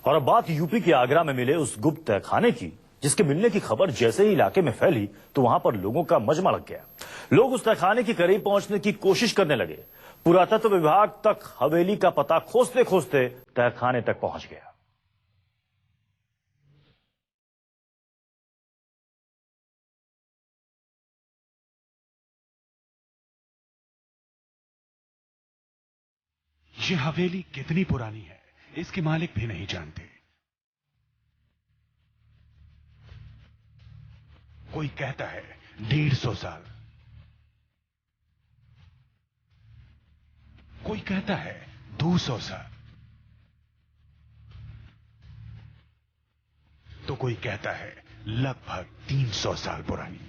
और अब बात यूपी के आगरा में मिले उस गुप्त तहखाने की, जिसके मिलने की खबर जैसे ही इलाके में फैली तो वहां पर लोगों का मजमा लग गया। लोग उस तहखाने के करीब पहुंचने की कोशिश करने लगे। पुरातत्व विभाग तक हवेली का पता खोजते खोजते तहखाने तक पहुंच गया। ये हवेली कितनी पुरानी है इसके मालिक भी नहीं जानते। कोई कहता है 150 साल, कोई कहता है 200 साल, तो कोई कहता है लगभग 300 साल पुरानी।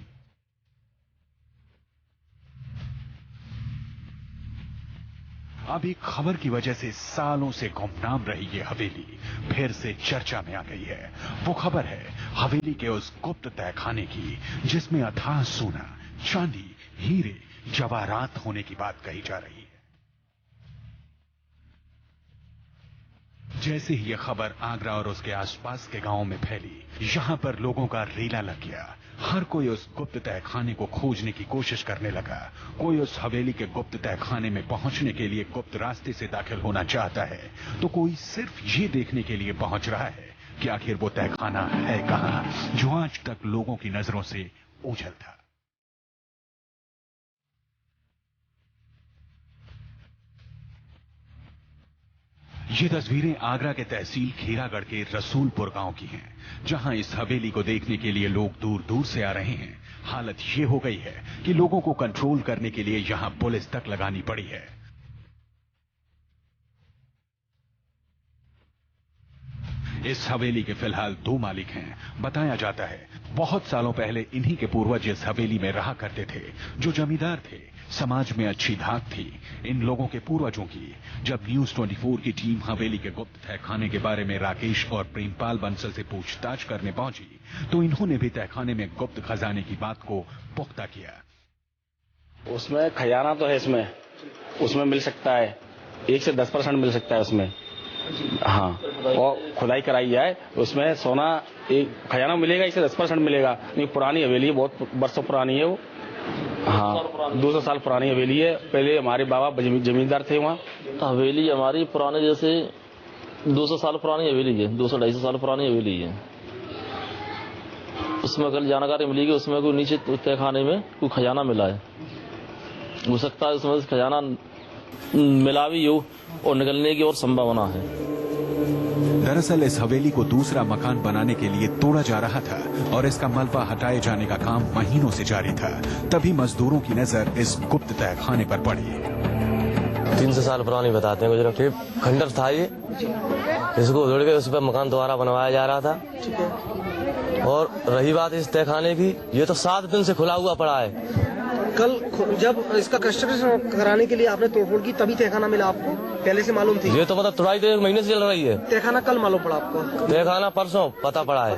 अब एक खबर की वजह से सालों से गुमनाम रही ये हवेली फिर से चर्चा में आ गई है। वो खबर है हवेली के उस गुप्त तहखाने की जिसमें अथाह सोना, चांदी, हीरे, जवाहरात होने की बात कही जा रही है। जैसे ही यह खबर आगरा और उसके आसपास के गांवों में फैली, यहां पर लोगों का रेला लग गया। हर कोई उस गुप्त तहखाने को खोजने की कोशिश करने लगा। कोई उस हवेली के गुप्त तहखाने में पहुंचने के लिए गुप्त रास्ते से दाखिल होना चाहता है, तो कोई सिर्फ ये देखने के लिए पहुंच रहा है कि आखिर वो तहखाना है कहां जो आज तक लोगों की नजरों से ओझल था। ये तस्वीरें आगरा के तहसील खीरागढ़ के रसूलपुर गांव की हैं, जहां इस हवेली को देखने के लिए लोग दूर दूर से आ रहे हैं। हालत ये हो गई है कि लोगों को कंट्रोल करने के लिए यहां पुलिस तक लगानी पड़ी है। इस हवेली के फिलहाल 2 मालिक हैं। बताया जाता है बहुत सालों पहले इन्हीं के पूर्वज इस हवेली में रहा करते थे, जो जमींदार थे। समाज में अच्छी धाक थी इन लोगों के पूर्वजों की। जब न्यूज 24 की टीम हवेली के गुप्त तहखाने के बारे में राकेश और प्रेमपाल बंसल से पूछताछ करने पहुंची, तो इन्होंने भी तहखाने में गुप्त खजाने की बात को पुख्ता किया। उसमें खजाना तो है, उसमें मिल सकता है, 1 से 10% मिल सकता है उसमें। हाँ, और खुदाई कराई जाए उसमें सोना एक खजाना मिलेगा, 1 से 10% मिलेगा। नहीं, पुरानी हवेली है, बहुत बरसों पुरानी है वो। हाँ, 200 साल पुरानी हवेली है। पहले हमारे बाबा जमींदार थे वहाँ। हवेली हमारी पुराने जैसे 200 साल पुरानी हवेली है, 200-250 साल पुरानी हवेली है। उसमें कल जानकारी मिली कि उसमें कोई नीचे तहखाने में कोई खजाना मिला है। हो सकता है उसमें खजाना मिला भी हो और निकलने की और संभावना है। दरअसल इस हवेली को दूसरा मकान बनाने के लिए तोड़ा जा रहा था और इसका मलबा हटाए जाने का काम महीनों से जारी था। तभी मजदूरों की नजर इस गुप्त तहखाने पर पड़ी। 300 साल पुरानी बताते हैं गुजरात। खंडर था ये, इसको उधड़ के उस पर मकान दोबारा बनवाया जा रहा था। और रही बात इस तहखाने की, ये तो 7 दिन से खुला हुआ पड़ा है। कल जब इसका कंस्ट्रक्शन कराने के लिए आपने तोड़फोड़ की तभी तहखाना मिला आपको? पहले से मालूम थी? ये तो मतलब तुड़ाई तो 1 महीने से चल रही है। तहखाना कल मालूम पड़ा आपको? तहखाना परसों पता पड़ा है।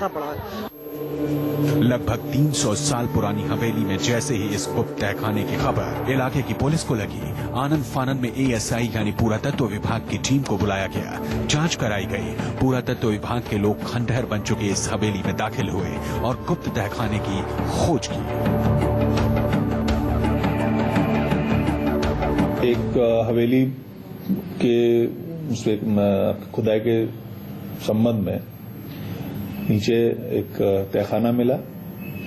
लगभग 300 साल पुरानी हवेली में जैसे ही इस गुप्त तहखाने की खबर इलाके की पुलिस को लगी, आनंद फानंद में ASI यानी पुरातत्व विभाग की टीम को बुलाया गया। जांच कराई गई। पुरातत्व विभाग के लोग खंडहर बन चुके इस हवेली में दाखिल हुए और गुप्त तहखाने की खोज की। एक हवेली के खुदाई के संबंध में नीचे एक तहखाना मिला।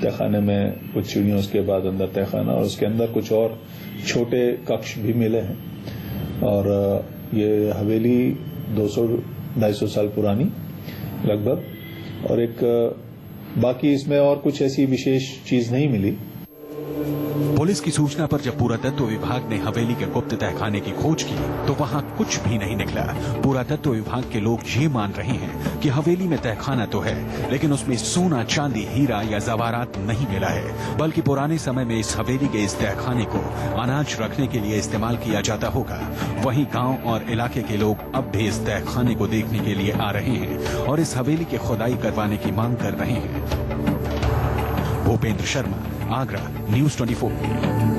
तहखाने में कुछ सीढ़ियों, उसके बाद अंदर तहखाना और उसके अंदर कुछ और छोटे कक्ष भी मिले हैं। और ये हवेली 200-250 साल पुरानी लगभग, और एक बाकी इसमें और कुछ ऐसी विशेष चीज नहीं मिली। पुलिस की सूचना पर जब पुरातत्व विभाग ने हवेली के गुप्त तहखाने की खोज की तो वहां कुछ भी नहीं निकला। पुरातत्व विभाग के लोग ये मान रहे हैं कि हवेली में तहखाना तो है, लेकिन उसमें सोना, चांदी, हीरा या जवाहरात नहीं मिला है, बल्कि पुराने समय में इस हवेली के इस तहखाने को अनाज रखने के लिए इस्तेमाल किया जाता होगा। वहीं गांव और इलाके के लोग अब भी इस तहखाने को देखने के लिए आ रहे हैं और इस हवेली की खुदाई करवाने की मांग कर रहे हैं। भूपेंद्र शर्मा, आगरा, न्यूज 24।